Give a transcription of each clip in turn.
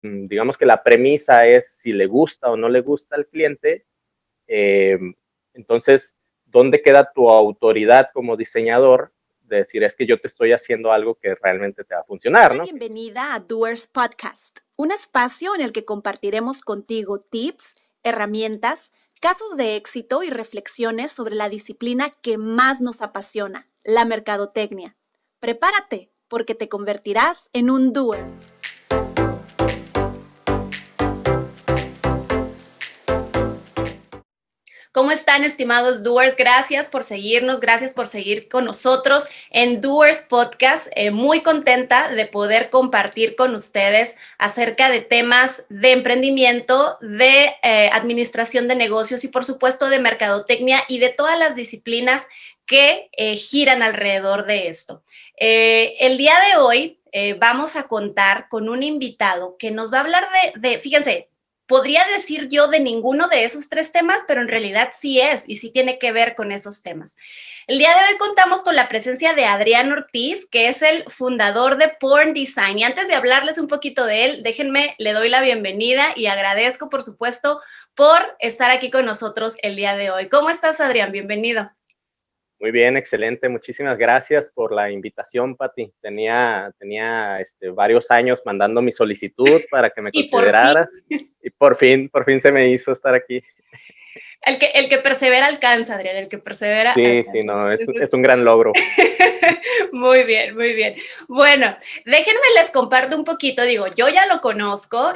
digamos que la premisa es si le gusta o no le gusta al cliente, entonces, ¿dónde queda tu autoridad como diseñador de decir, es que yo te estoy haciendo algo que realmente te va a funcionar, ¿no? Bienvenida a Doers Podcast, un espacio en el que compartiremos contigo tips, herramientas, casos de éxito y reflexiones sobre la disciplina que más nos apasiona, la mercadotecnia. Prepárate, porque te convertirás en un doer. ¿Cómo están, estimados doers? Gracias por seguirnos, gracias por seguir con nosotros en Doers Podcast. Muy contenta de poder compartir con ustedes acerca de temas de emprendimiento, de administración de negocios y, por supuesto, de mercadotecnia y de todas las disciplinas que giran alrededor de esto. El día de hoy vamos a contar con un invitado que nos va a hablar fíjense, podría decir yo de ninguno de esos tres temas, pero en realidad sí es y sí tiene que ver con esos temas. El día de hoy contamos con la presencia de Adrián Ortiz, que es el fundador de Porn Design. Y antes de hablarles un poquito de él, déjenme, le doy la bienvenida y agradezco, por supuesto, por estar aquí con nosotros el día de hoy. ¿Cómo estás, Adrián? Bienvenido. Muy bien, excelente. Muchísimas gracias por la invitación, Pati. Tenía varios años mandando mi solicitud para que me consideraras y por fin se me hizo estar aquí. El que persevera alcanza, Adrián, el que persevera alcanza. Sí, no, es un gran logro. Muy bien, muy bien. Bueno, déjenme les comparto un poquito, digo, yo ya lo conozco,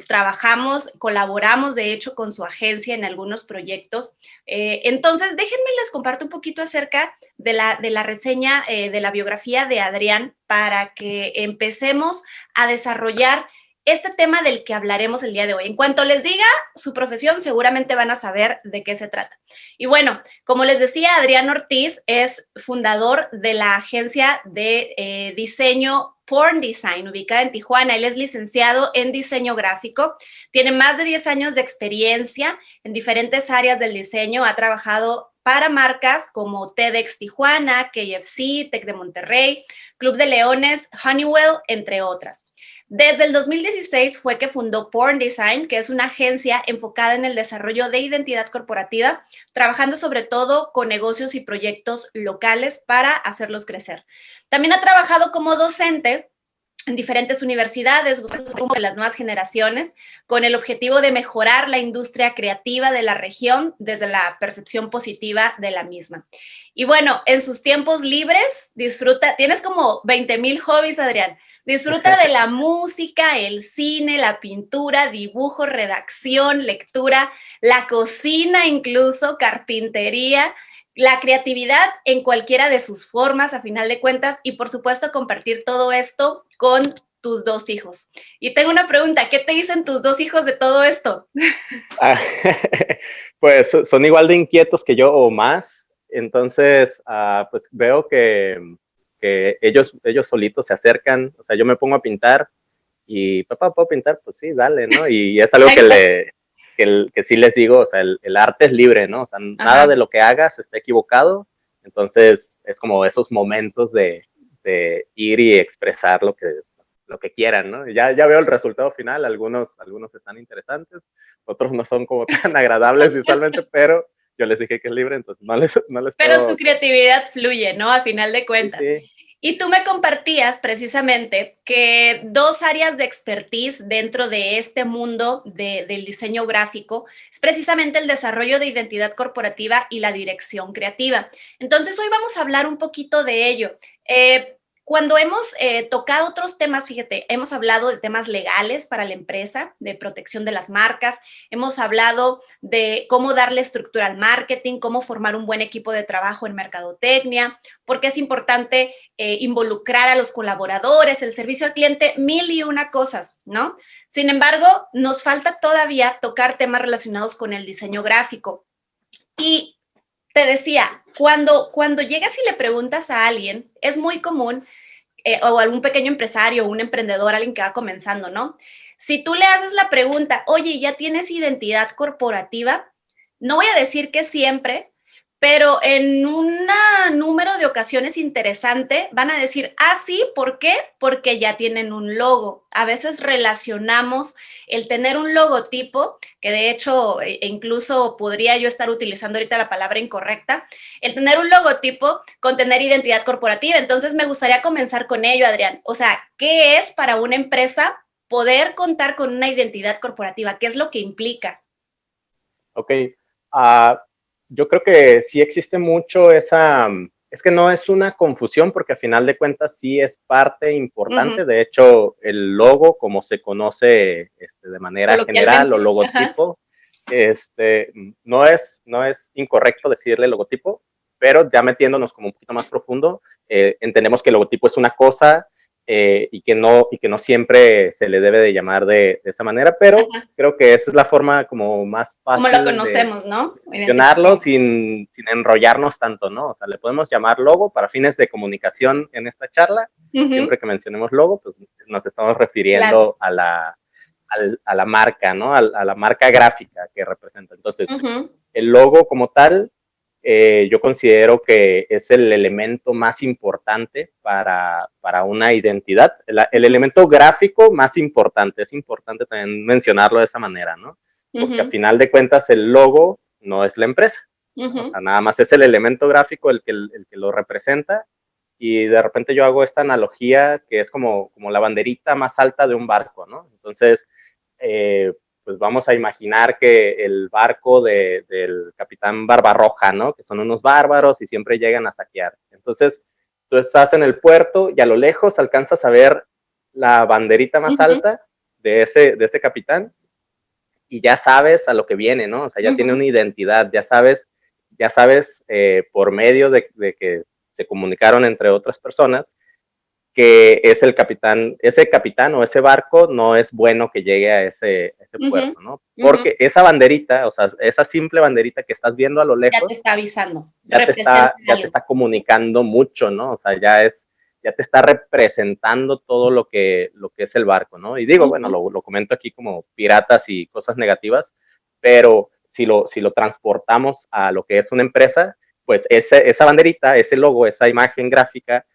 trabajamos, colaboramos de hecho con su agencia en algunos proyectos, entonces déjenme les comparto un poquito acerca de la reseña, de la biografía de Adrián para que empecemos a desarrollar este tema del que hablaremos el día de hoy. En cuanto les diga su profesión, seguramente van a saber de qué se trata. Y bueno, como les decía, Adrián Ortiz es fundador de la agencia de diseño Porn Design, ubicada en Tijuana. Él es licenciado en diseño gráfico, tiene más de 10 años de experiencia en diferentes áreas del diseño, ha trabajado para marcas como TEDx Tijuana, KFC, Tec de Monterrey, Club de Leones, Honeywell, entre otras. Desde el 2016 fue que fundó Porn Design, que es una agencia enfocada en el desarrollo de identidad corporativa, trabajando sobre todo con negocios y proyectos locales para hacerlos crecer. También ha trabajado como docente en diferentes universidades, buscando de las nuevas generaciones, con el objetivo de mejorar la industria creativa de la región desde la percepción positiva de la misma. Y bueno, en sus tiempos libres, disfruta, tienes como 20,000 hobbies, Adrián. Disfruta de la música, el cine, la pintura, dibujo, redacción, lectura, la cocina incluso, carpintería, la creatividad en cualquiera de sus formas, a final de cuentas, y por supuesto compartir todo esto con tus dos hijos. Y tengo una pregunta, ¿qué te dicen tus dos hijos de todo esto? Pues son igual de inquietos que yo o más, entonces pues veo que ellos solitos se acercan, o sea, yo me pongo a pintar y papá, ¿puedo pintar? Pues sí, dale, ¿no? Y es algo que sí les digo, o sea, el arte es libre, ¿no? O sea, nada de lo que hagas está equivocado, entonces es como esos momentos de ir y expresar lo que quieran, ¿no? Ya veo el resultado final, algunos están interesantes, otros no son como tan agradables visualmente, pero yo les dije que es libre, entonces no les Pero puedo... su creatividad fluye, ¿no? A final de cuentas. Sí. Y tú me compartías precisamente que dos áreas de expertise dentro de este mundo del diseño gráfico es precisamente el desarrollo de identidad corporativa y la dirección creativa. Entonces, hoy vamos a hablar un poquito de ello. Cuando hemos tocado otros temas, fíjate, hemos hablado de temas legales para la empresa, de protección de las marcas, hemos hablado de cómo darle estructura al marketing, cómo formar un buen equipo de trabajo en mercadotecnia, porque es importante involucrar a los colaboradores, el servicio al cliente, mil y una cosas, ¿no? Sin embargo, nos falta todavía tocar temas relacionados con el diseño gráfico. Y te decía, cuando llegas y le preguntas a alguien, es muy común, o algún pequeño empresario, un emprendedor, alguien que va comenzando, ¿no? Si tú le haces la pregunta, oye, ¿ya tienes identidad corporativa? No voy a decir que siempre, pero en un número de ocasiones interesante van a decir, ah, sí, ¿por qué? Porque ya tienen un logo. A veces relacionamos el tener un logotipo, que de hecho, incluso podría yo estar utilizando ahorita la palabra incorrecta, el tener un logotipo con tener identidad corporativa. Entonces, me gustaría comenzar con ello, Adrián. O sea, ¿qué es para una empresa poder contar con una identidad corporativa? ¿Qué es lo que implica? Ok, uh, yo creo que sí existe mucho esa, es que no es una confusión porque a final de cuentas sí es parte importante. Uh-huh. De hecho, el logo, como se conoce de manera general o Coloquialmente. Ajá. logotipo, no es incorrecto decirle logotipo, pero ya metiéndonos como un poquito más profundo, entendemos que el logotipo es una cosa y que no siempre se le debe de llamar de esa manera, pero Ajá. creo que esa es la forma como más Como lo fácil de conocemos, ¿no? mencionarlo Identificamos. sin enrollarnos tanto, ¿no? O sea, le podemos llamar logo para fines de comunicación en esta charla. Uh-huh. Siempre que mencionemos logo, pues nos estamos Claro. refiriendo a la marca, ¿no? A la marca gráfica que representa. Entonces, Uh-huh. el logo como tal, yo considero que es el elemento más importante para una identidad, el Uh-huh. elemento gráfico más importante. Es importante también mencionarlo de esa manera, ¿no? Porque a Uh-huh. final de cuentas el logo no es la empresa, ¿no? O Uh-huh. sea, nada más es el elemento gráfico el que lo representa, y de repente yo hago esta analogía que es como la banderita más alta de un barco, ¿no? Entonces, eh, pues vamos a imaginar que el barco del capitán Barbarroja, ¿no? Que son unos bárbaros y siempre llegan a saquear. Entonces, tú estás en el puerto y a lo lejos alcanzas a ver la banderita más Uh-huh. alta de ese capitán, y ya sabes a lo que viene, ¿no? O sea, ya tiene Uh-huh. una identidad, ya sabes por medio de que se comunicaron entre otras personas, que es el capitán, ese capitán o ese barco no es bueno que llegue a ese Uh-huh. puerto, ¿no? Uh-huh. Porque esa banderita, o sea, esa simple banderita que estás viendo a lo Ya te lejos, está avisando, ya te representa está, ya te algo. está comunicando mucho, ¿no? O sea, ya te está representando todo lo que es el barco, ¿no? Y digo, bueno, Uh-huh. lo comento aquí como piratas y cosas negativas, pero si lo transportamos a lo que es una empresa, pues esa banderita, ese logo, esa imagen gráfica,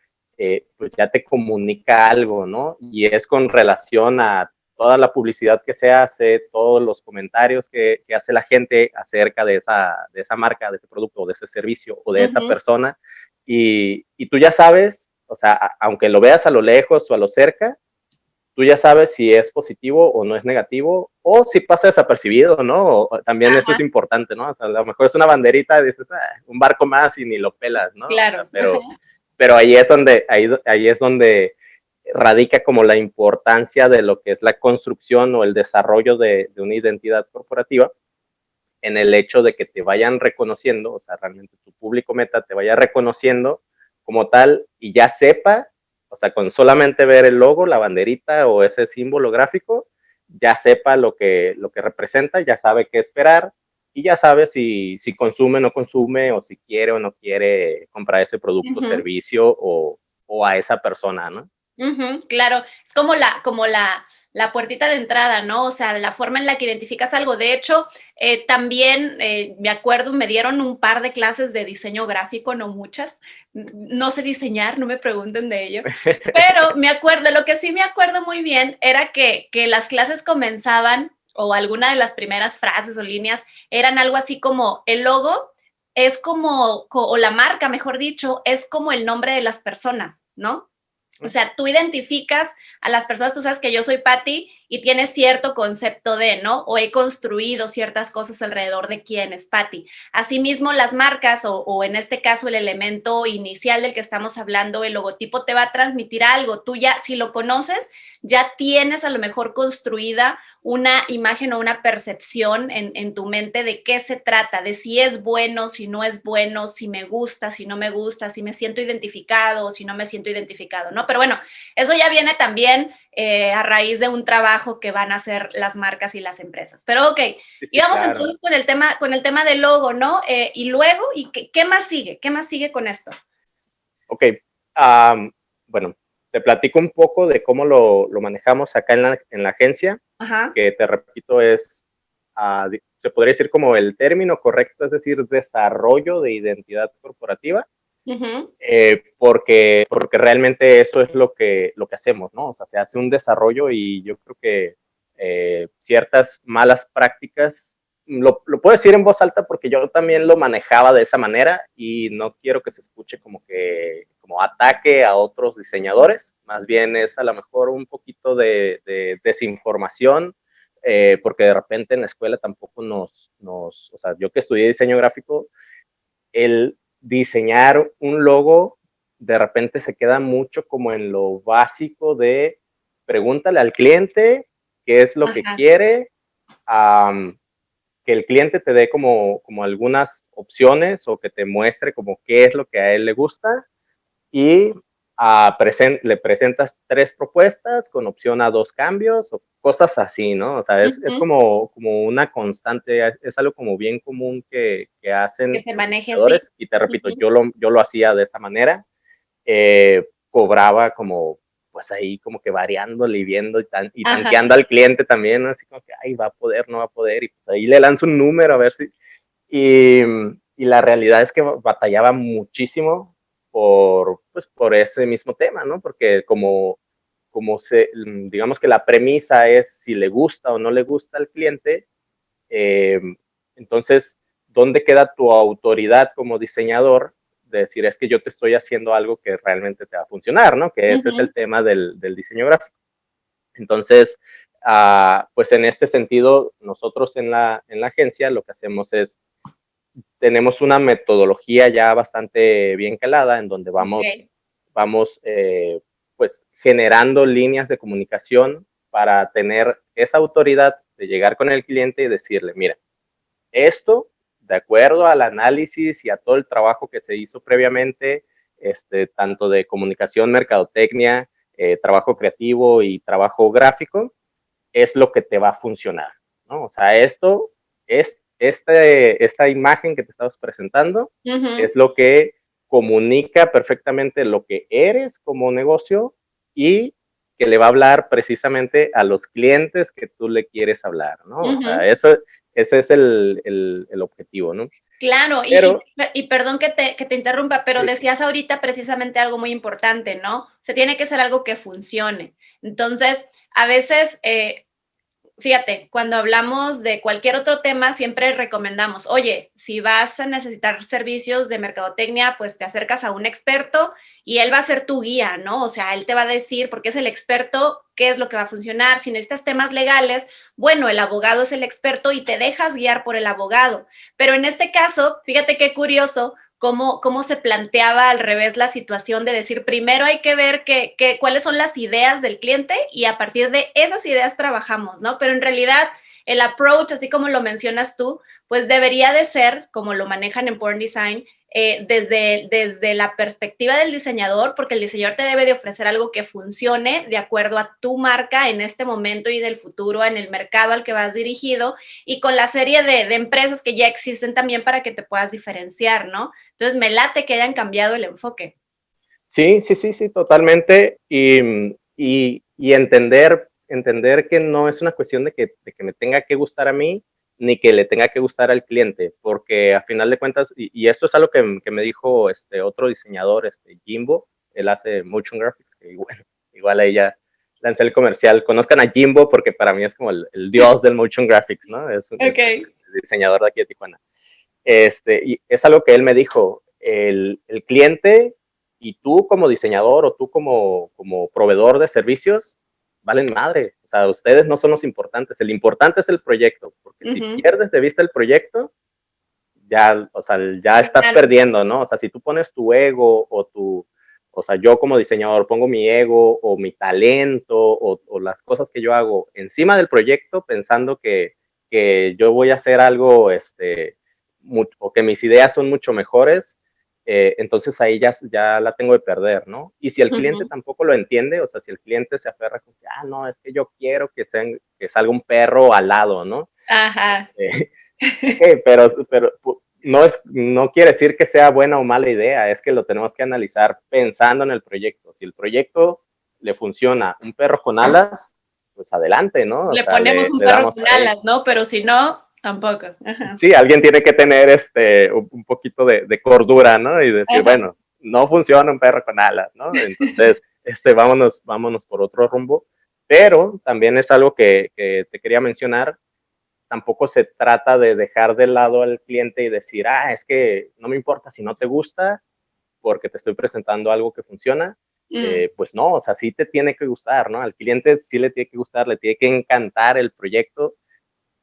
pues ya te comunica algo, ¿no? Y es con relación a toda la publicidad que se hace, todos los comentarios que hace la gente acerca de esa marca, de ese producto, de ese servicio o de esa Uh-huh. persona. Y tú ya sabes, o sea, aunque lo veas a lo lejos o a lo cerca, tú ya sabes si es positivo o no es negativo, o si pasa desapercibido, ¿no? También eso Ajá, es importante, ¿no? O sea, a lo mejor es una banderita, dices, un barco más y ni lo pelas, ¿no? O sea, claro. pero ahí es donde radica como la importancia de lo que es la construcción o el desarrollo de una identidad corporativa, en el hecho de que te vayan reconociendo, o sea, realmente tu público meta te vaya reconociendo como tal y ya sepa, o sea, con solamente ver el logo, la banderita o ese símbolo gráfico, ya sepa lo que representa, ya sabe qué esperar y ya sabe si consume o no consume, o si quiere o no quiere comprar ese producto, Uh-huh. servicio o a esa persona, ¿no? Ujú, claro, es como la puertita de entrada, ¿no? O sea, la forma en la que identificas algo. De hecho, también me acuerdo, me dieron un par de clases de diseño gráfico, no muchas. No sé diseñar, no me pregunten de ello. Pero me acuerdo, lo que sí me acuerdo muy bien era que las clases comenzaban, o alguna de las primeras frases o líneas, eran algo así como el logo es como, o la marca, mejor dicho, es como el nombre de las personas, ¿no? O sea, tú identificas a las personas, tú sabes que yo soy Patty y tienes cierto concepto de, ¿no? O he construido ciertas cosas alrededor de quién es Patty. Asimismo, las marcas o en este caso el elemento inicial del que estamos hablando, el logotipo te va a transmitir algo. Tú ya, si lo conoces, ya tienes a lo mejor construida una imagen o una percepción en tu mente de qué se trata, de si es bueno, si no es bueno, si me gusta, si no me gusta, si me siento identificado o si no me siento identificado, ¿no? Pero bueno, eso ya viene también a raíz de un trabajo que van a hacer las marcas y las empresas. Pero ok, Sí, y sí, vamos claro. entonces con el tema del logo, ¿no? Y luego, ¿y qué más sigue? ¿Qué más sigue con esto? Ok, bueno, te platico un poco de cómo lo manejamos acá en la agencia, Ajá. que te repito es se podría decir como el término correcto, es decir, desarrollo de identidad corporativa. Porque realmente eso es lo que hacemos, ¿no? O sea, se hace un desarrollo y yo creo que ciertas malas prácticas, lo puedo decir en voz alta porque yo también lo manejaba de esa manera y no quiero que se escuche como ataque a otros diseñadores, más bien es a lo mejor un poquito de desinformación, porque de repente en la escuela tampoco o sea, yo que estudié diseño gráfico, el diseñar un logo de repente se queda mucho como en lo básico de pregúntale al cliente qué es lo que quiere, que el cliente te dé como algunas opciones o que te muestre como qué es lo que a él le gusta y le presentas 3 propuestas con opción a 2 cambios o cosas así, ¿no? O sea, es como una constante, es algo como bien común que hacen que se los maneje así. diseñadores y te repito, yo lo hacía de esa manera, cobraba como pues ahí como que variándole y viendo y tanteando al cliente también, ¿no? Así como que, ay, va a poder, no va a poder, y pues ahí le lanzo un número a ver si, y la realidad es que batallaba muchísimo pues, por ese mismo tema, ¿no? Porque digamos que la premisa es si le gusta o no le gusta al cliente, eh, entonces, ¿dónde queda tu autoridad como diseñador de decir, es que yo te estoy haciendo algo que realmente te va a funcionar, ¿no? Que ese es el tema del diseño gráfico. Entonces, pues en este sentido, nosotros en la agencia lo que hacemos es tenemos una metodología ya bastante bien calada en donde vamos pues generando líneas de comunicación para tener esa autoridad de llegar con el cliente y decirle, mira, esto, de acuerdo al análisis y a todo el trabajo que se hizo previamente, tanto de comunicación, mercadotecnia, trabajo creativo y trabajo gráfico, es lo que te va a funcionar, ¿no? O sea, esto es esta imagen que te estamos presentando es lo que comunica perfectamente lo que eres como negocio y que le va a hablar precisamente a los clientes que tú le quieres hablar, ¿no? O sea, ese es el objetivo, ¿no? Claro, Pero, y perdón que te interrumpa, pero sí, decías ahorita precisamente algo muy importante, ¿no? Se tiene que ser algo que funcione. Entonces, a veces fíjate, cuando hablamos de cualquier otro tema, siempre recomendamos, oye, si vas a necesitar servicios de mercadotecnia, pues te acercas a un experto y él va a ser tu guía, ¿no? O sea, él te va a decir, porque es el experto, qué es lo que va a funcionar. Si necesitas temas legales, bueno, el abogado es el experto y te dejas guiar por el abogado. Pero en este caso, fíjate qué curioso, cómo se planteaba al revés la situación de decir, primero hay que ver cuáles son las ideas del cliente y a partir de esas ideas trabajamos, ¿no? Pero en realidad el approach, así como lo mencionas tú, pues debería de ser, como lo manejan en Porn Design, desde la perspectiva del diseñador, porque el diseñador te debe de ofrecer algo que funcione de acuerdo a tu marca en este momento y del futuro, en el mercado al que vas dirigido, y con la serie de empresas que ya existen también para que te puedas diferenciar, ¿no? Entonces me late que hayan cambiado el enfoque. sí, sí, sí, sí, totalmente. Y entender que no es una cuestión de que me tenga que gustar a mí, ni que le tenga que gustar al cliente, porque a final de cuentas, y esto es algo que me dijo otro diseñador, Jimbo, él hace motion graphics, que igual a ella lancé el comercial, conozcan a Jimbo porque para mí es como el dios del motion graphics, ¿no? Es Okay. el diseñador de aquí de Tijuana. Y es algo que él me dijo, el cliente y tú como diseñador o tú como proveedor de servicios, valen madre. O sea, ustedes no son los importantes. El importante es el proyecto, porque si pierdes de vista el proyecto, ya, o sea, ya estás perdiendo, ¿no? O sea, si tú pones tu ego o sea, yo como diseñador pongo mi ego o mi talento o las cosas que yo hago encima del proyecto pensando que yo voy a hacer algo, o que mis ideas son mucho mejores, entonces ahí ya la tengo de perder, ¿no? Y si el cliente tampoco lo entiende, o sea, si el cliente se aferra con que, no, es que yo quiero que salga un perro alado, ¿no? Ajá. Ok, pero no quiere decir que sea buena o mala idea, es que lo tenemos que analizar pensando en el proyecto. Si el proyecto le funciona un perro con alas, pues adelante, ¿no? O Le sea, ponemos un le perro damos con para ahí. alas, ¿no? Pero si no. Tampoco. Ajá. Sí, alguien tiene que tener un poquito de cordura, ¿no? Y decir, Ajá. bueno, no funciona un perro con alas, ¿no? Entonces, vámonos por otro rumbo. Pero también es algo que te quería mencionar, tampoco se trata de dejar de lado al cliente y decir, es que no me importa si no te gusta, porque te estoy presentando algo que funciona. Pues no, o sea, sí te tiene que gustar, ¿no? Al cliente sí le tiene que gustar, le tiene que encantar el proyecto,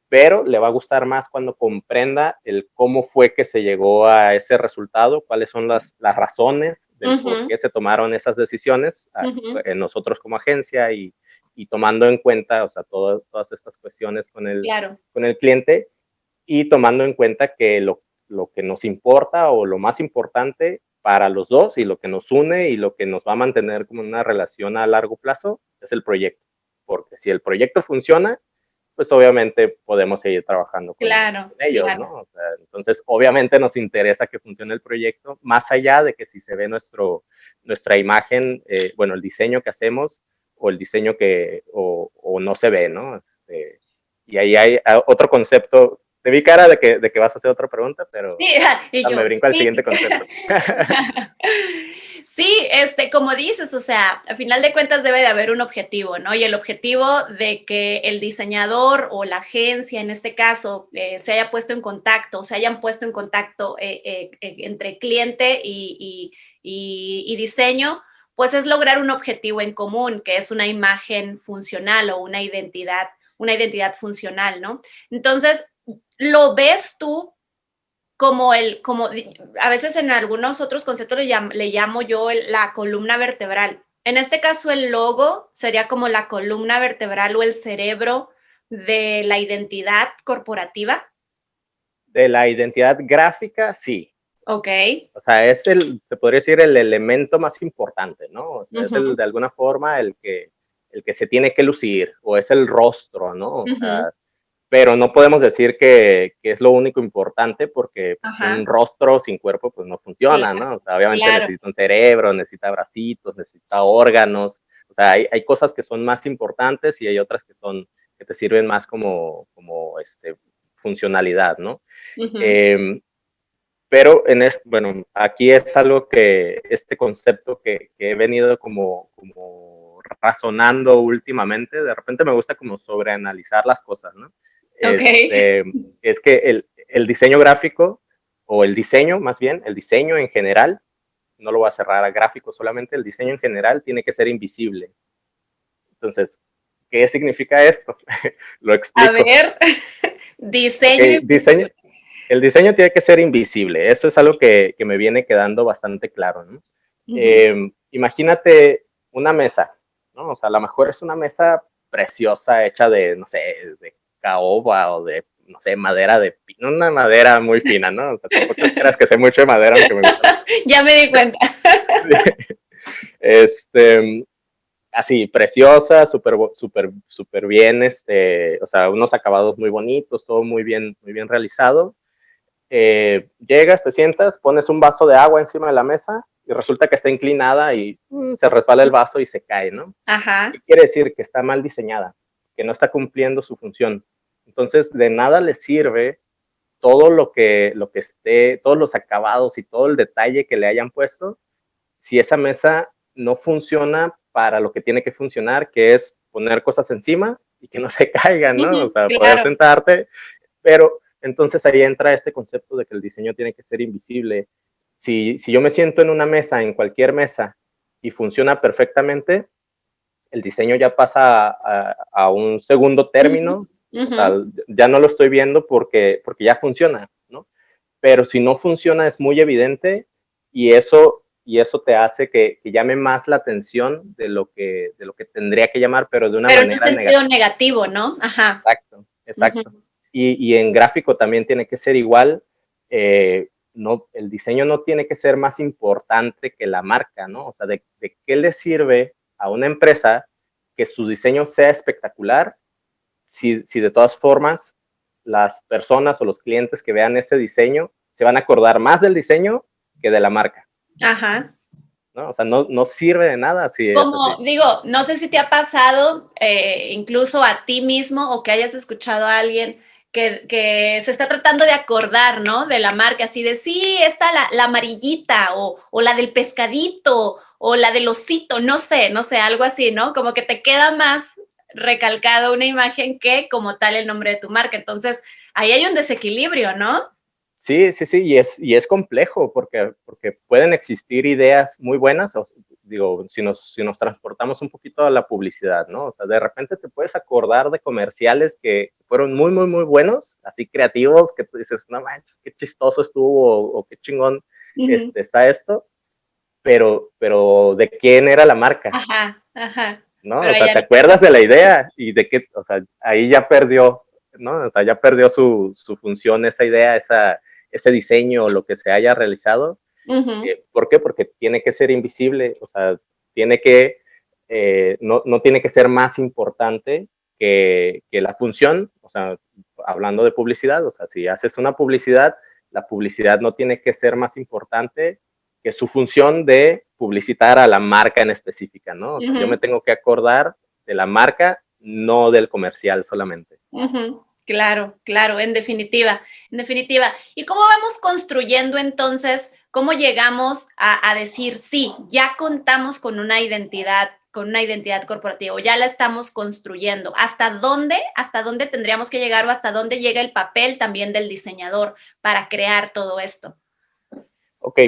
pero le va a gustar más cuando comprenda el cómo fue que se llegó a ese resultado, cuáles son las razones del por qué se tomaron esas decisiones nosotros como agencia y tomando en cuenta, o sea, todas estas cuestiones Claro. con el cliente y tomando en cuenta que lo que nos importa o lo más importante para los dos y lo que nos une y lo que nos va a mantener como una relación a largo plazo es el proyecto. Porque si el proyecto funciona, pues obviamente podemos seguir trabajando Claro, con ellos, claro. ¿no? O sea, entonces, obviamente nos interesa que funcione el proyecto, más allá de que si se ve nuestra imagen, bueno, el diseño que hacemos o el diseño o no se ve, ¿no? Y ahí hay otro concepto. Te vi cara de que vas a hacer otra pregunta, pero Sí, y me yo, brinco al sí. siguiente concepto. Sí, como dices, o sea, a final de cuentas debe de haber un objetivo, ¿no? Y el objetivo de que el diseñador o la agencia, en este caso, se haya puesto en contacto, se hayan puesto en contacto entre cliente y diseño, pues es lograr un objetivo en común, que es una imagen funcional o una identidad funcional, ¿no? Entonces, ¿lo ves tú como a veces en algunos otros conceptos le llamo yo la columna vertebral? En este caso, el logo sería como la columna vertebral o el cerebro de la identidad corporativa. De la identidad gráfica, sí. Ok. O sea, se podría decir, el elemento más importante, ¿no? O sea, es Ujú, de alguna forma, el que se tiene que lucir, o es el rostro, ¿no? O ujú. sea, pero no podemos decir que es lo único importante porque pues, un Ajá, rostro sin cuerpo pues no funciona, claro, ¿no? O sea, obviamente claro. necesita un cerebro, necesita bracitos, necesita órganos, o sea, hay cosas que son más importantes y hay otras que te sirven más como funcionalidad, ¿no? Ujú. Eh, pero bueno, aquí es algo este concepto que he venido como razonando últimamente, de repente me gusta como sobreanalizar las cosas, ¿no? Ok. Es que el diseño gráfico, o el diseño más bien, el diseño en general, no lo voy a cerrar a gráfico solamente, el diseño en general tiene que ser invisible. Entonces, ¿qué significa esto? Lo A explico. ver, Ok, diseño invisible. el diseño tiene que ser invisible. Eso es algo que me viene quedando bastante claro, ¿no? Ujú. Imagínate una mesa, ¿no? O sea, a lo mejor es una mesa preciosa hecha de, no sé, de caoba o de, no sé, madera de pino, una madera muy fina, ¿no? O sea, tampoco creas que sé mucho de madera, aunque me gusta. Ya me di cuenta. Este, así, preciosa, súper bien, o sea, unos acabados muy bonitos, todo muy bien realizado. Llegas, te sientas, pones un vaso de agua encima de la mesa y resulta que está inclinada y se resbala el vaso y se cae, ¿no? ¿Qué Ajá. quiere decir? Que está mal diseñada, que no está cumpliendo su función. Entonces, de nada le sirve todo lo que esté, todos los acabados y todo el detalle que le hayan puesto, si esa mesa no funciona para lo que tiene que funcionar, que es poner cosas encima y que no se caigan, ¿no? O Ujú, sea, poder claro. sentarte, pero entonces ahí entra este concepto de que el diseño tiene que ser invisible. Si yo me siento en una mesa, en cualquier mesa, y funciona perfectamente, el diseño ya pasa a un segundo Ujú, término, o ujú. sea, ya no lo estoy viendo porque ya funciona, ¿no? Pero si no funciona es muy evidente y eso te hace que llame más la atención de lo que tendría que llamar, pero de una Pero en un manera sentido negativa. negativo, ¿no? Ajá. Exacto, Ujú. exacto. Y en gráfico también tiene que ser igual. El diseño no tiene que ser más importante que la marca, ¿no? O sea, de qué le sirve a una empresa que su diseño sea espectacular si de todas formas las personas o los clientes que vean ese diseño se van a acordar más del diseño que de la marca, Ajá. ¿no? O sea, no sirve de nada si es así. Como digo, no sé si te ha pasado, incluso a ti mismo o que hayas escuchado a alguien que se está tratando de acordar, ¿no? De la marca, así de, sí, está la amarillita o la del pescadito o la del osito, no sé, algo así, ¿no? Como que te queda más recalcada una imagen que como tal el nombre de tu marca. Entonces, ahí hay un desequilibrio, ¿no? Sí, sí, sí, y es complejo porque pueden existir ideas muy buenas, digo, si nos transportamos un poquito a la publicidad, ¿no? O sea, de repente te puedes acordar de comerciales que fueron muy, muy, muy buenos, así creativos, que tú dices, no manches, qué chistoso estuvo o qué chingón está esto, pero ¿de quién era la marca? Ajá, ajá. ¿No? Pero O sea, allá te no. acuerdas de la idea y de qué, o sea, ahí ya perdió, ¿no? O sea, ya perdió su función, esa idea, ese diseño o lo que se haya realizado. ¿Por qué? Porque tiene que ser invisible, o sea, tiene que, no tiene que ser más importante que la función, o sea, hablando de publicidad, o sea, si haces una publicidad, la publicidad no tiene que ser más importante que su función de publicitar a la marca en específica, ¿no? O sea, yo me tengo que acordar de la marca, no del comercial solamente. Claro, claro, en definitiva, en definitiva. ¿Y cómo vamos construyendo entonces, cómo llegamos a decir, sí, ya contamos con una identidad corporativa, o ya la estamos construyendo? Hasta dónde tendríamos que llegar o hasta dónde llega el papel también del diseñador para crear todo esto? Ok,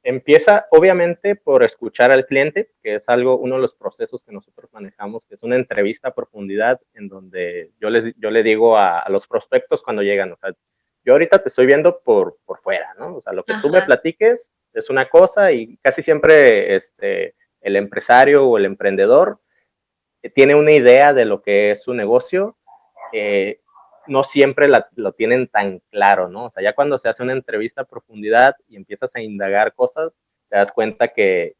empieza obviamente por escuchar al cliente, que es uno de los procesos que nosotros manejamos, que es una entrevista a profundidad en donde yo le digo a los prospectos cuando llegan, o sea, yo ahorita te estoy viendo por fuera, ¿no? O sea, lo que tú me Ajá. platiques es una cosa y casi siempre el empresario o el emprendedor tiene una idea de lo que es su negocio, eh, no siempre lo tienen tan claro, ¿no? O sea, ya cuando se hace una entrevista a profundidad y empiezas a indagar cosas, te das cuenta que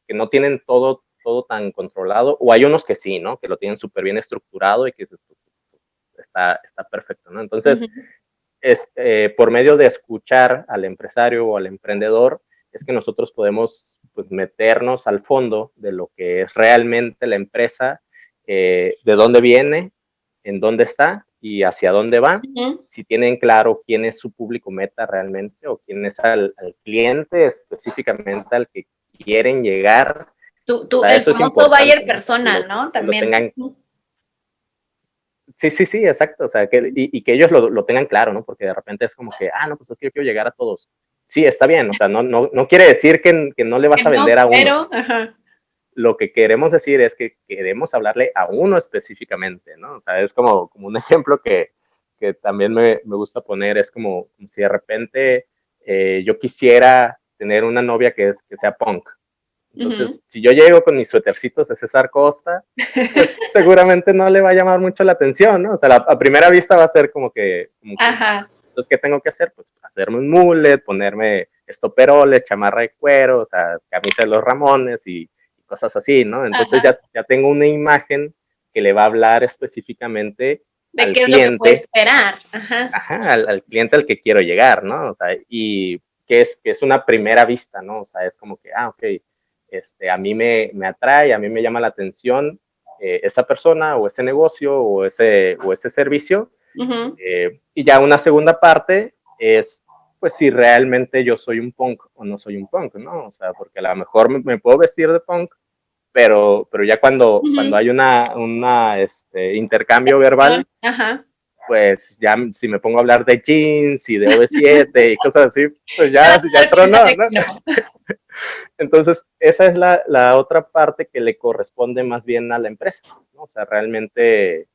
no tienen todo tan controlado, o hay unos que sí, ¿no? Que lo tienen súper bien estructurado y que pues, está perfecto, ¿no? Entonces, por medio de escuchar al empresario o al emprendedor, es que nosotros podemos pues, meternos al fondo de lo que es realmente la empresa, de dónde viene, en dónde está y hacia dónde va. Si tienen claro quién es su público meta realmente o quién es al cliente específicamente al que quieren llegar. O sea, El eso es famoso importante, buyer ¿no? O sea, persona, ¿no? que lo También. tengan. Sí, sí, sí, exacto. O sea, y que ellos lo tengan claro, ¿no? Porque de repente es como que, no, pues es que yo quiero llegar a todos. Sí, está bien. O sea, no quiere decir que no le vas Que a no, vender a uno. pero, ajá. Lo que queremos decir es que queremos hablarle a uno específicamente, ¿no? O sea, es como un ejemplo que también me gusta poner, es como si de repente yo quisiera tener una novia que sea punk. Entonces, si yo llego con mis suétercitos de César Costa, pues seguramente no le va a llamar mucho la atención, ¿no? O sea, a primera vista va a ser Ajá. entonces, ¿qué tengo que hacer? Pues hacerme un mullet, ponerme estoperoles, chamarra de cuero, o sea, camisa de los Ramones y cosas así, ¿no? Entonces Ajá. ya tengo una imagen que le va a hablar específicamente De al qué es lo que puede cliente, esperar. Ajá. ajá, al cliente al que quiero llegar, ¿no? O sea, y que es una primera vista, ¿no? O sea, es como que, ok, a mí me atrae, a mí me llama la atención esa persona o ese negocio o ese servicio. Y ya una segunda parte es, pues, si realmente yo soy un punk o no soy un punk, ¿no? O sea, porque a lo mejor me puedo vestir de punk, pero ya cuando hay intercambio verbal, Ajá. pues ya si me pongo a hablar de jeans y de OV7 y cosas así, pues Se va a ya quedar tronó, ¿no? perfecto. Entonces, esa es la otra parte que le corresponde más bien a la empresa, ¿no? O sea, realmente,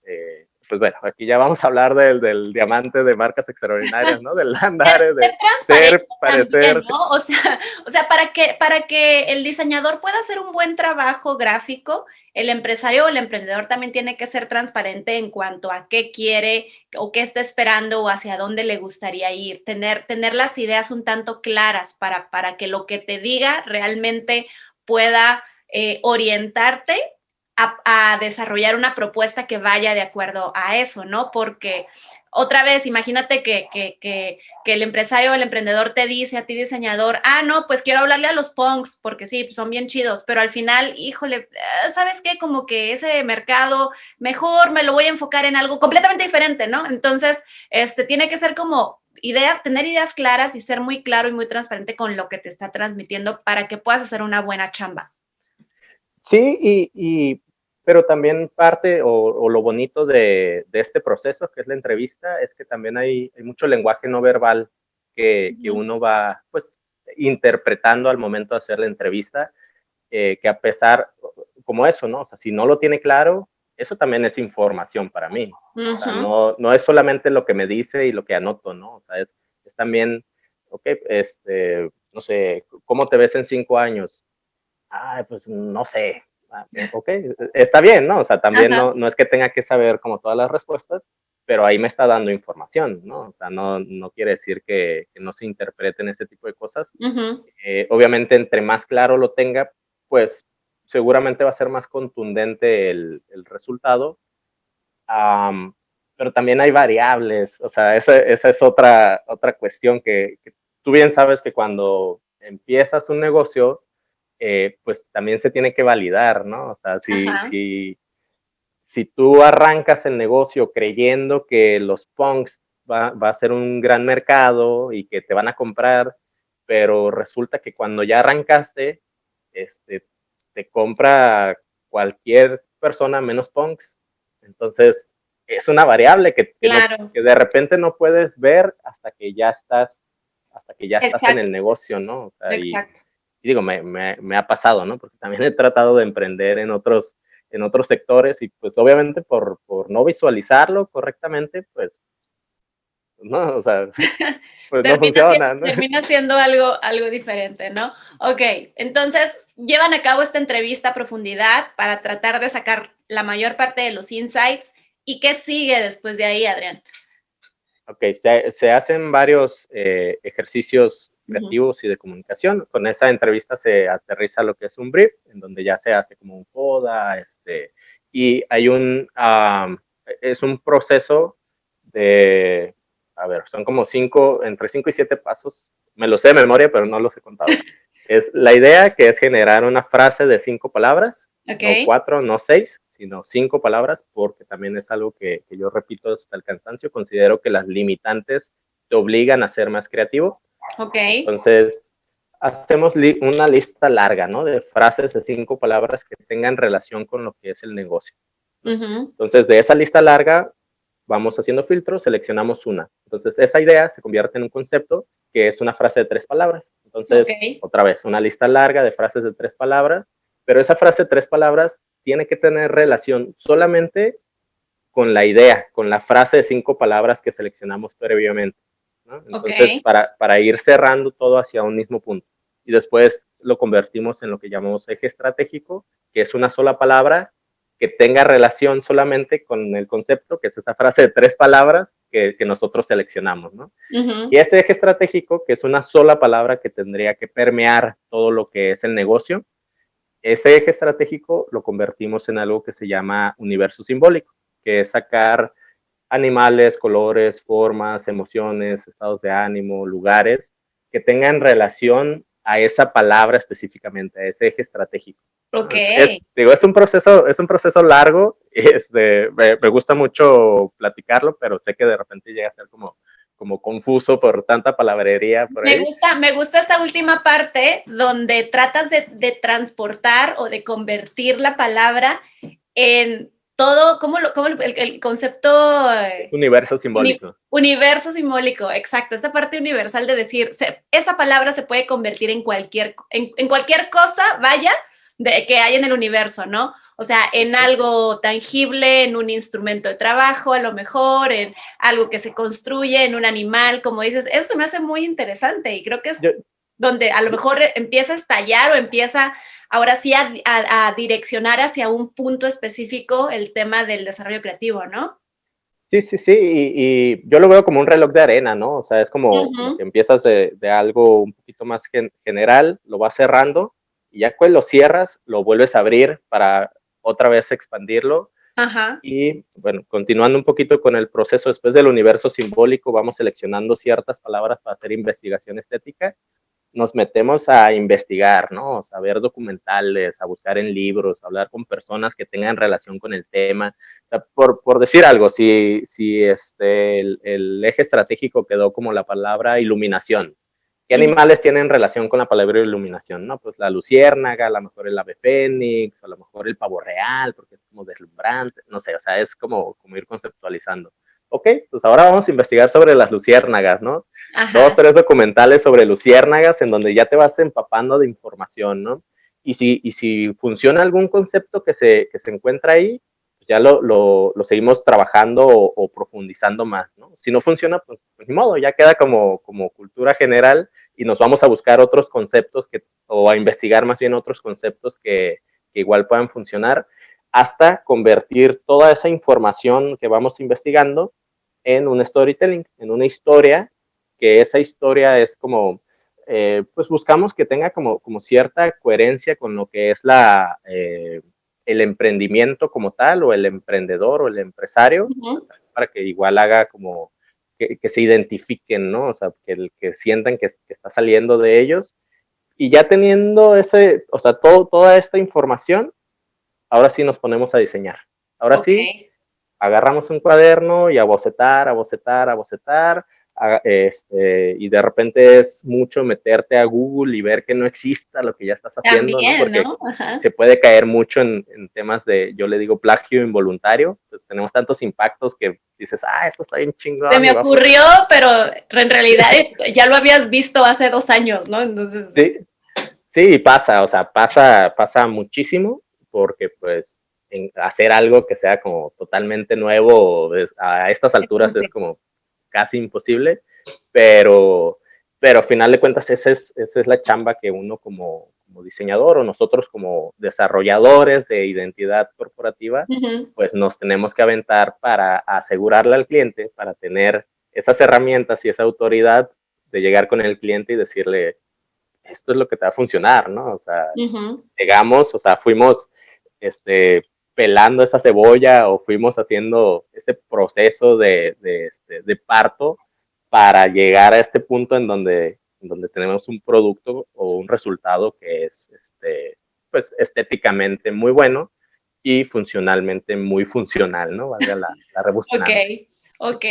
pues bueno, aquí ya vamos a hablar del diamante de marcas extraordinarias, ¿no? Del andar, Ser de transparente ser, también, parecer. ¿no? O sea, para que el diseñador pueda hacer un buen trabajo gráfico, el empresario o el emprendedor también tiene que ser transparente en cuanto a qué quiere o qué está esperando o hacia dónde le gustaría ir, tener las ideas un tanto claras para que lo que te diga realmente pueda orientarte a desarrollar una propuesta que vaya de acuerdo a eso, ¿no? Porque otra vez, imagínate que el empresario o el emprendedor te dice a ti, diseñador, no, pues quiero hablarle a los punks, porque sí, pues son bien chidos, pero al final, híjole, ¿sabes qué? Como que ese mercado, mejor me lo voy a enfocar en algo completamente diferente, ¿no? Entonces, tiene que ser como tener ideas claras y ser muy claro y muy transparente con lo que te está transmitiendo para que puedas hacer una buena chamba. Sí, pero también parte o lo bonito de este proceso, que es la entrevista, es que también hay mucho lenguaje no verbal que uno va, pues, interpretando al momento de hacer la entrevista, que a pesar, como eso, ¿no? O sea, si no lo tiene claro, eso también es información para mí. O sea, no es solamente lo que me dice y lo que anoto, ¿no? O sea, es también, ok, no sé, ¿cómo te ves en 5 años? Pues no sé. Ok, está bien, ¿no? O sea, también no es que tenga que saber como todas las respuestas, pero ahí me está dando información, ¿no? O sea, no quiere decir que no se interpreten ese tipo de cosas. Obviamente, entre más claro lo tenga, pues seguramente va a ser más contundente el resultado. Pero también hay variables, o sea, esa es otra cuestión que tú bien sabes que cuando empiezas un negocio, pues también se tiene que validar, ¿no? O sea, si tú arrancas el negocio creyendo que los punks va a ser un gran mercado y que te van a comprar, pero resulta que cuando ya arrancaste, te compra cualquier persona menos punks. Entonces, es una variable Claro. que de repente no puedes ver hasta que ya estás en el Exacto. negocio, ¿no? O sea, Exacto. y digo, me ha pasado, ¿no? Porque también he tratado de emprender en otros sectores y pues obviamente por no visualizarlo correctamente, pues no, o sea, pues no funciona, ¿no? Termina siendo algo diferente, ¿no? Ok, entonces llevan a cabo esta entrevista a profundidad para tratar de sacar la mayor parte de los insights. ¿Y qué sigue después de ahí, Adrián? Ok, se hacen varios ejercicios creativos y de comunicación. Con esa entrevista se aterriza lo que es un brief, en donde ya se hace como un poda, y hay es un proceso de, a ver, son como entre 5 y 7 pasos. Me lo sé de memoria, pero no los he contado. Es la idea, que es generar una frase de 5 palabras, no Ok. 4, no 6, sino 5 palabras, porque también es algo que yo repito hasta el cansancio. Considero que las limitantes te obligan a ser más creativo. Ok. Entonces, hacemos una lista larga, ¿no? De frases de 5 palabras que tengan relación con lo que es el negocio, ¿no? Entonces, de esa lista larga, vamos haciendo filtros, seleccionamos una. Entonces, esa idea se convierte en un concepto que es una frase de 3 palabras. Entonces, otra vez, una lista larga de frases de 3 palabras, pero esa frase de 3 palabras tiene que tener relación solamente con la idea, con la frase de 5 palabras que seleccionamos previamente, ¿no? Entonces, para ir cerrando todo hacia un mismo punto. Y después lo convertimos en lo que llamamos eje estratégico, que es una sola palabra que tenga relación solamente con el concepto, que es esa frase de 3 palabras que nosotros seleccionamos, ¿no? Y ese eje estratégico, que es una sola palabra que tendría que permear todo lo que es el negocio, ese eje estratégico lo convertimos en algo que se llama universo simbólico, que es sacar animales, colores, formas, emociones, estados de ánimo, lugares que tengan relación a esa palabra específicamente, a ese eje estratégico. Ok. Es un proceso largo, me gusta mucho platicarlo, pero sé que de repente llega a ser como confuso por tanta palabrería por ahí. Me gusta esta última parte donde tratas de transportar o de convertir la palabra en todo, el concepto Universo simbólico. Universo simbólico, exacto. Esta parte universal de decir, esa palabra se puede convertir en cualquier cosa, vaya, que hay en el universo, ¿no? O sea, en algo tangible, en un instrumento de trabajo, a lo mejor, en algo que se construye, en un animal, como dices. Eso me hace muy interesante y creo que es donde a lo mejor empieza a estallar o empieza ahora sí a direccionar hacia un punto específico el tema del desarrollo creativo, ¿no? Sí, y yo lo veo como un reloj de arena, ¿no? O sea, es como que empiezas de algo un poquito más general, lo vas cerrando y ya cuando lo cierras, lo vuelves a abrir para otra vez expandirlo. Ajá. Y bueno, continuando un poquito con el proceso, después del universo simbólico, vamos seleccionando ciertas palabras para hacer investigación estética. Nos metemos a investigar, ¿no? O sea, a ver documentales, a buscar en libros, a hablar con personas que tengan relación con el tema. O sea, por decir algo, si el eje estratégico quedó como la palabra iluminación, ¿qué animales tienen relación con la palabra iluminación? No, pues la luciérnaga, a lo mejor el ave fénix, a lo mejor el pavo real, porque es como deslumbrante, no sé, o sea, es como ir conceptualizando. Ok, pues ahora vamos a investigar sobre las luciérnagas, ¿no? Ajá. 2, 3 documentales sobre luciérnagas en donde ya te vas empapando de información, ¿no? Y si funciona algún concepto que se encuentra ahí, pues ya lo seguimos trabajando o profundizando más, ¿no? Si no funciona, pues ni modo, ya queda como cultura general y nos vamos a buscar otros conceptos o a investigar más bien otros conceptos que igual puedan funcionar hasta convertir toda esa información que vamos investigando en un storytelling, en una historia, que esa historia es como, pues buscamos que tenga como cierta coherencia con lo que es el emprendimiento como tal, o el emprendedor o el empresario, o sea, para que igual haga como que se identifiquen, ¿no? O sea, que sientan que está saliendo de ellos. Y ya teniendo o sea, toda esta información, ahora sí nos ponemos a diseñar. Ahora sí, Ok. agarramos un cuaderno y a bocetar, a bocetar, a bocetar, y de repente es mucho meterte a Google y ver que no exista lo que ya estás haciendo, ¿no? También, Porque ¿no? Ajá. se puede caer mucho en temas de, yo le digo, plagio involuntario. Pues tenemos tantos impactos que dices, esto está bien Se chingón me y va a ocurrió, funcionar. pero en realidad ya lo habías visto hace 2 años, ¿no? Entonces, Sí, sí, pasa, o sea, pasa muchísimo porque pues hacer algo que sea como totalmente nuevo a estas es alturas es complejo. como casi imposible, pero a final de cuentas esa es la chamba que uno como diseñador o nosotros como desarrolladores de identidad corporativa, Ujú. pues nos tenemos que aventar para asegurarle al cliente, para tener esas herramientas y esa autoridad de llegar con el cliente y decirle, esto es lo que te va a funcionar, ¿no? O sea, Ujú. llegamos, o sea, fuimos pelando esa cebolla o fuimos haciendo ese proceso de parto para llegar a este punto en donde tenemos un producto o un resultado que es pues estéticamente muy bueno y funcionalmente muy funcional, ¿no? Valga la Ok, rebusnancia. ok,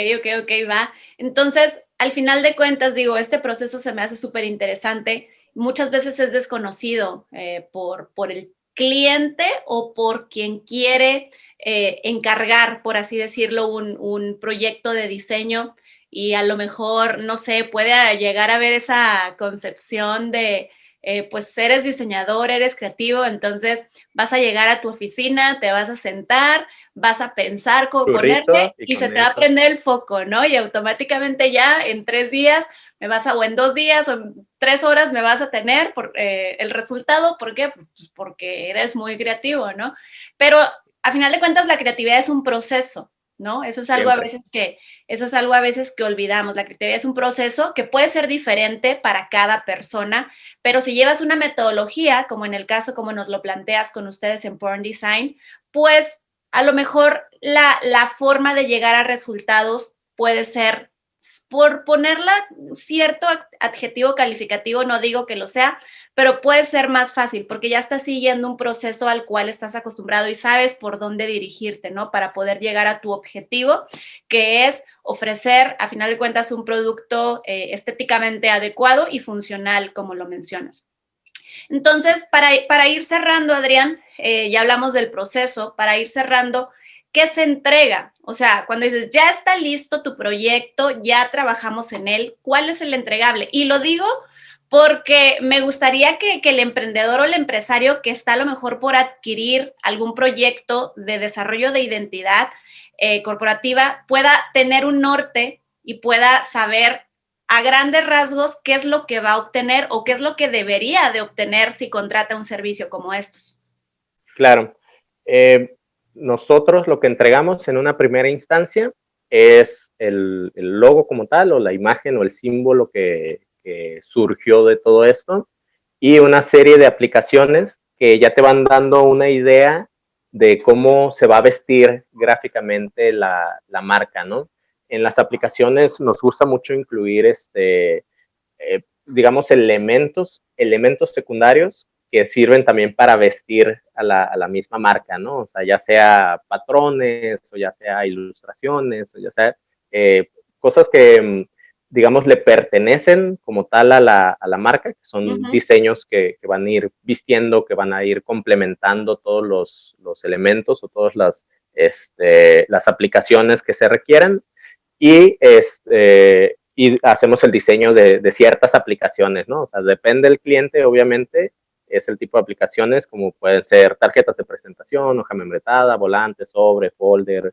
va. Entonces, al final de cuentas, digo, este proceso se me hace súper interesante. Muchas veces es desconocido por el cliente o por quien quiere encargar, por así decirlo, un proyecto de diseño y a lo mejor, no sé, puede llegar a ver esa concepción de, pues eres diseñador, eres creativo, entonces vas a llegar a tu oficina, te vas a sentar, vas a pensar cómo ponerte Churrito y y se con te va a eso. prender el foco, ¿no? Y automáticamente ya en 3 días o en 2 días o en 3 horas me vas a tener el resultado. ¿Por qué? Pues porque eres muy creativo, ¿no? Pero a final de cuentas la creatividad es un proceso, ¿no? Siempre. Eso es algo a veces que olvidamos. La creatividad es un proceso que puede ser diferente para cada persona, pero si llevas una metodología, como en el caso como nos lo planteas con ustedes en Porn Design, pues a lo mejor la forma de llegar a resultados puede ser, por ponerla cierto adjetivo calificativo, no digo que lo sea, pero puede ser más fácil porque ya estás siguiendo un proceso al cual estás acostumbrado y sabes por dónde dirigirte, ¿no? Para poder llegar a tu objetivo, que es ofrecer, a final de cuentas, un producto estéticamente adecuado y funcional, como lo mencionas. Entonces, para ir cerrando, Adrián, ya hablamos del proceso, para ir cerrando, ¿qué se entrega? O sea, cuando dices, ya está listo tu proyecto, ya trabajamos en él, ¿cuál es el entregable? Y lo digo porque me gustaría que el emprendedor o el empresario que está a lo mejor por adquirir algún proyecto de desarrollo de identidad corporativa pueda tener un norte y pueda saber a grandes rasgos qué es lo que va a obtener o qué es lo que debería de obtener si contrata un servicio como estos. Claro. Nosotros lo que entregamos en una primera instancia es el logo como tal, o la imagen o el símbolo que surgió de todo esto, y una serie de aplicaciones que ya te van dando una idea de cómo se va a vestir gráficamente la marca, ¿no? En las aplicaciones nos gusta mucho incluir digamos, elementos secundarios que sirven también para vestir a la misma marca, ¿no? O sea, ya sea patrones, o ya sea ilustraciones, o ya sea cosas que, digamos, le pertenecen como tal a la marca, que son diseños que van a ir vistiendo, que van a ir complementando todos los elementos o todas las aplicaciones que se requieran. Y hacemos el diseño de ciertas aplicaciones, ¿no? O sea, depende del cliente, obviamente, es el tipo de aplicaciones, como pueden ser tarjetas de presentación, hoja membretada, volante, sobre, folder,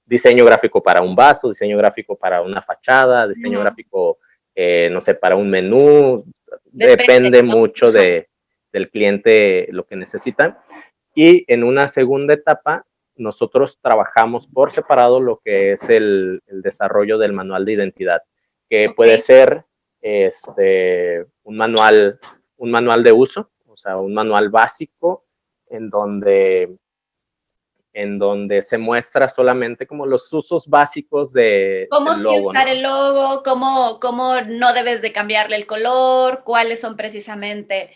diseño gráfico para un vaso, diseño gráfico para una fachada, diseño gráfico, no sé, para un menú. Depende mucho del cliente lo que necesitan. Y en una segunda etapa, nosotros trabajamos por separado lo que es el desarrollo del manual de identidad, que puede ser un manual de uso, o sea, un manual básico en donde se muestra solamente como los usos básicos del Sí logo, usar ¿no? el logo, cómo no debes de cambiarle el color, cuáles son precisamente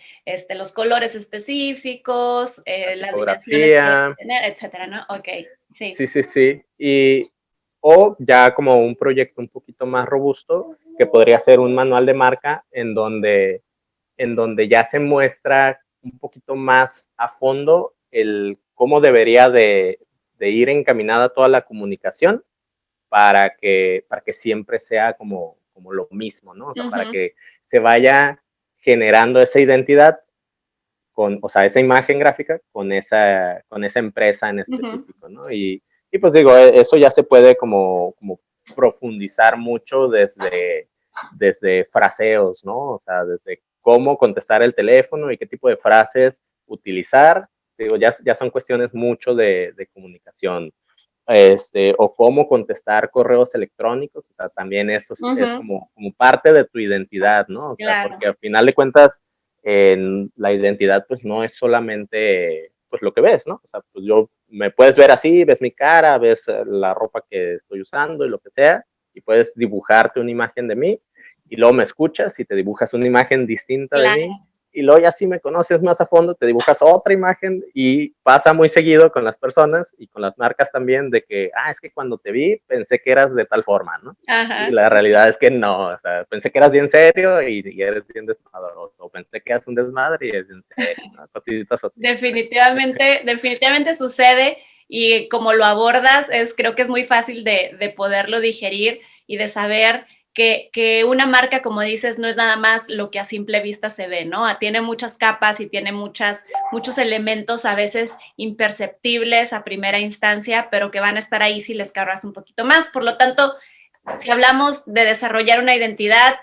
los colores específicos, las dimensiones que debe Tipografía, tener, etcétera, ¿no? Ok, sí. sí, sí, sí. O ya como un proyecto un poquito más robusto, que podría ser un manual de marca en donde ya se muestra un poquito más a fondo el cómo debería de ir encaminada toda la comunicación para que siempre sea como lo mismo, ¿no? O sea, para que se vaya generando esa identidad o sea, esa imagen gráfica con esa empresa en específico, ¿no? Y pues digo, eso ya se puede como profundizar mucho desde fraseos, ¿no? O sea, desde cómo contestar el teléfono y qué tipo de frases utilizar. Digo, ya son cuestiones mucho de comunicación. O cómo contestar correos electrónicos, o sea, también eso es como parte de tu identidad, ¿no? O sea, Claro. porque al final de cuentas, la identidad pues no es solamente pues lo que ves, ¿no? O sea, pues me puedes ver así, ves mi cara, ves la ropa que estoy usando y lo que sea, y puedes dibujarte una imagen de mí, y luego me escuchas y te dibujas una imagen distinta de mí, Claro. y luego ya si me conoces más a fondo, te dibujas otra imagen, y pasa muy seguido con las personas y con las marcas también de que, es que cuando te vi pensé que eras de tal forma, ¿no? Y Ajá. la realidad es que no, o sea, pensé que eras bien serio y eres bien desmadroso, o pensé que eras un desmadre y eres bien serio, ¿no? Cositas así. Definitivamente sucede y como lo abordas, creo que es muy fácil de poderlo digerir y de saber que una marca, como dices, no es nada más lo que a simple vista se ve, ¿no? Tiene muchas capas y tiene muchos elementos a veces imperceptibles a primera instancia, pero que van a estar ahí si les cargas un poquito más. Por lo tanto, si hablamos de desarrollar una identidad,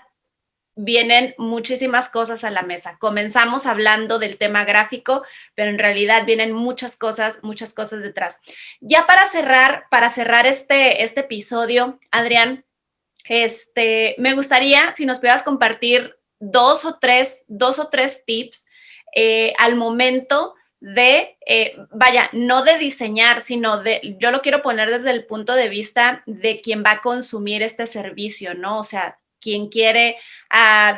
vienen muchísimas cosas a la mesa. Comenzamos hablando del tema gráfico, pero en realidad vienen muchas cosas detrás. Ya para cerrar este episodio, Adrián, me gustaría si nos pudieras compartir dos o tres tips al momento de, no de diseñar, sino yo lo quiero poner desde el punto de vista de quien va a consumir este servicio, ¿no? O sea, quien quiere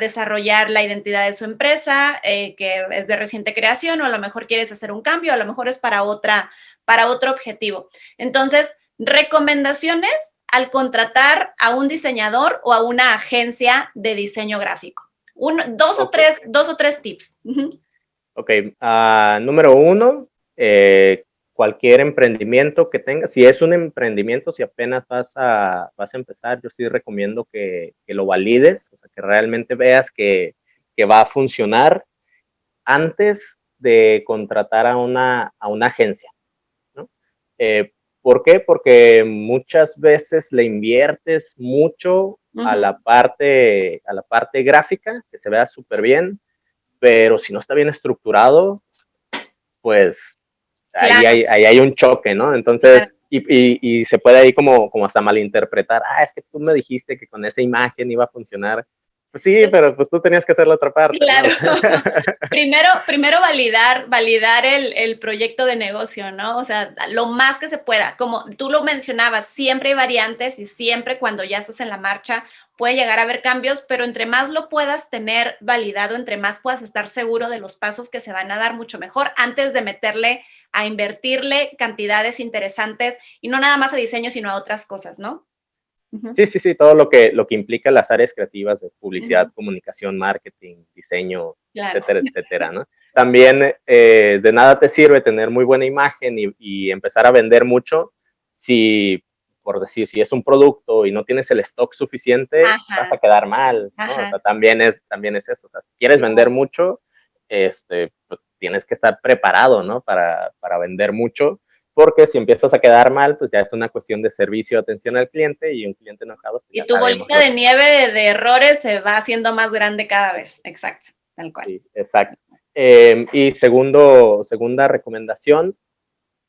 desarrollar la identidad de su empresa, que es de reciente creación, o a lo mejor quieres hacer un cambio, a lo mejor es para otro objetivo. Entonces, recomendaciones al contratar a un diseñador o a una agencia de diseño gráfico. Dos o tres tips. Ok, número uno, cualquier emprendimiento que tengas, si es un emprendimiento, si apenas vas a empezar, yo sí recomiendo que lo valides, o sea, que realmente veas que va a funcionar antes de contratar a una agencia, ¿no? ¿Por qué? Porque muchas veces le inviertes mucho a la parte gráfica, que se vea súper bien, pero si no está bien estructurado, pues Claro, ahí hay un choque, ¿no? claro. Entonces, y se puede ahí como hasta malinterpretar, es que tú me dijiste que con esa imagen iba a funcionar. Pues sí, pero pues tú tenías que hacer la otra parte, Claro. ¿no? Primero validar el proyecto de negocio, ¿no? O sea, lo más que se pueda. Como tú lo mencionabas, siempre hay variantes y siempre cuando ya estás en la marcha puede llegar a haber cambios, pero entre más lo puedas tener validado, entre más puedas estar seguro de los pasos que se van a dar, mucho mejor antes de meterle a invertirle cantidades interesantes y no nada más a diseño, sino a otras cosas, ¿no? Sí, sí, sí, todo lo que implica las áreas creativas de publicidad, Ujú. comunicación, marketing, diseño, Claro. etcétera, etcétera, ¿no? También de nada te sirve tener muy buena imagen y empezar a vender mucho si, por decir, si es un producto y no tienes el stock suficiente, vas Ajá, a quedar mal, ¿no? O sea, ajá. también es eso. O sea, si quieres vender Claro. mucho, pues tienes que estar preparado, ¿no? Para vender mucho, porque si empiezas a quedar mal, pues ya es una cuestión de servicio, atención al cliente, y un cliente enojado, pues ya Y tu sabemos bolita lo de que... nieve de errores se va haciendo más grande cada vez. Exacto, tal cual. Sí, exacto. Y segunda recomendación,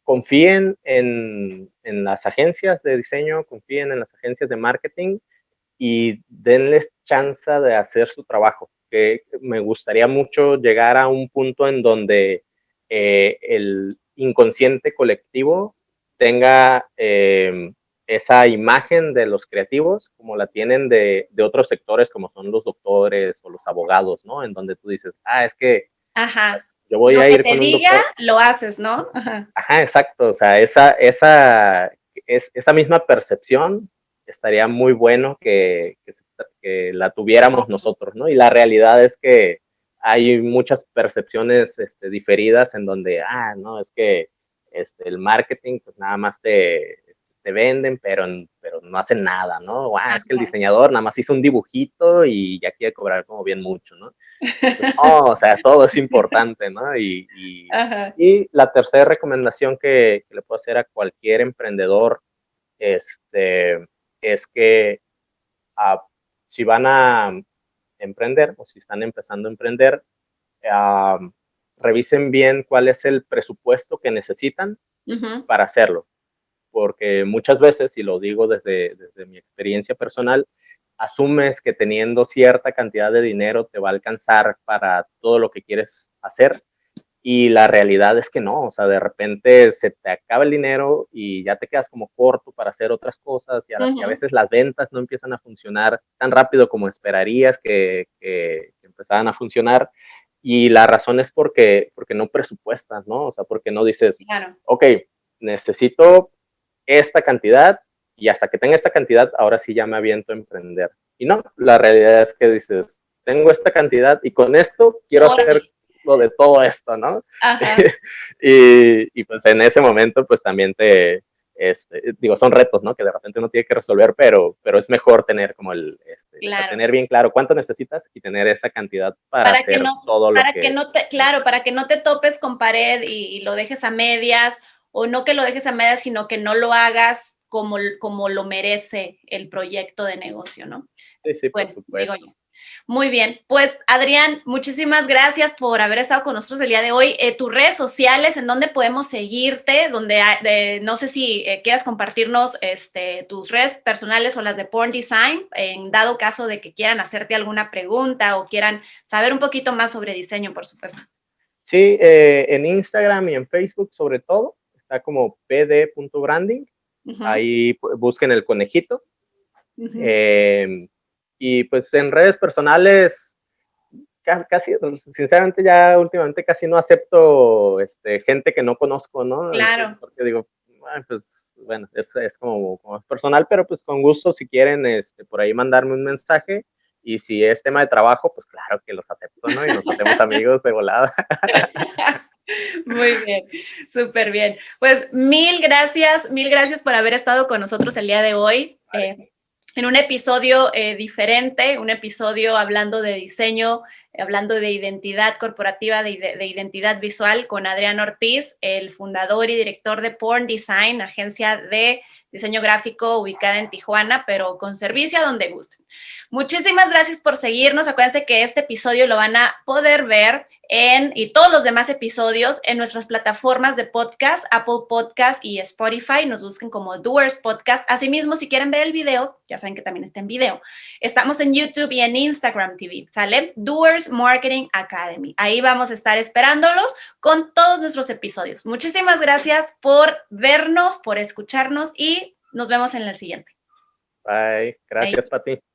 confíen en las agencias de diseño, confíen en las agencias de marketing y denles chance de hacer su trabajo. Que me gustaría mucho llegar a un punto en donde el inconsciente colectivo tenga esa imagen de los creativos como la tienen de otros sectores como son los doctores o los abogados, ¿no? En donde tú dices, es que Ajá. yo voy Lo a que ir te con un diga, doctor. lo haces, ¿no? Ajá. Ajá, exacto. O sea, esa misma percepción estaría muy bueno que la tuviéramos nosotros, ¿no? Y la realidad es que hay muchas percepciones diferidas en donde, no, es que el marketing, pues nada más te venden, pero no hacen nada, ¿no? O, es que el Ajá. diseñador nada más hizo un dibujito y ya quiere cobrar como bien mucho, ¿no? Pues, o sea, todo es importante, ¿no? Ajá. Y la tercera recomendación que le puedo hacer a cualquier emprendedor es que uh, si van a emprender o si están empezando a emprender, uh, revisen bien cuál es el presupuesto que necesitan Uh-huh. para hacerlo. Porque muchas veces, y lo digo desde mi experiencia personal, asumes que teniendo cierta cantidad de dinero te va a alcanzar para todo lo que quieres hacer, y la realidad es que no. O sea, de repente se te acaba el dinero y ya te quedas como corto para hacer otras cosas, y a Uh-huh. veces las ventas no empiezan a funcionar tan rápido como esperarías que empezaran a funcionar, y la razón es porque no presupuestas, ¿no? O sea, porque no dices, Claro. ok, necesito esta cantidad y hasta que tenga esta cantidad, ahora sí ya me aviento a emprender. Y no, la realidad es que dices, tengo esta cantidad y con esto quiero hacer Órale. lo de todo esto, ¿no? Ajá. y pues en ese momento pues también digo, son retos, ¿no? Que de repente uno tiene que resolver, pero es mejor tener como o sea, Claro. tener bien claro cuánto necesitas y tener esa cantidad para hacer todo lo que... Claro, para que no te topes con pared y lo dejes a medias, o no que lo dejes a medias, sino que no lo hagas como lo merece el proyecto de negocio, ¿no? Sí, sí, por Bueno, digo supuesto. yo. Muy bien, pues Adrián, muchísimas gracias por haber estado con nosotros el día de hoy. Tus redes sociales, ¿en dónde podemos seguirte? No sé si quieras compartirnos tus redes personales o las de Porn Design, en dado caso de que quieran hacerte alguna pregunta o quieran saber un poquito más sobre diseño, por supuesto. Sí, en Instagram y en Facebook sobre todo, está como pd.branding, Uh-huh, ahí busquen el conejito. uh-huh. Eh, y pues en redes personales, casi, sinceramente ya últimamente casi no acepto gente que no conozco, ¿no? Claro. Porque digo, pues bueno, es como personal, pero pues con gusto si quieren por ahí mandarme un mensaje, y si es tema de trabajo, pues claro que los acepto, ¿no? Y nos hacemos amigos de volada. Muy bien, súper bien. Pues mil gracias por haber estado con nosotros el día de hoy. En un episodio diferente, un episodio hablando de diseño hablando de identidad corporativa, de identidad visual, con Adrián Ortiz, el fundador y director de Porn Design, agencia de diseño gráfico ubicada en Tijuana, pero con servicio a donde gusten. Muchísimas gracias por seguirnos. Acuérdense que este episodio lo van a poder ver y todos los demás episodios en nuestras plataformas de podcast, Apple Podcast y Spotify. Nos busquen como Doers Podcast. Asimismo, si quieren ver el video, ya saben que también está en video. Estamos en YouTube y en Instagram TV, ¿sale? Doers Marketing Academy. Ahí vamos a estar esperándolos con todos nuestros episodios. Muchísimas gracias por vernos, por escucharnos y nos vemos en el siguiente. Bye. Gracias, Bye. Pati.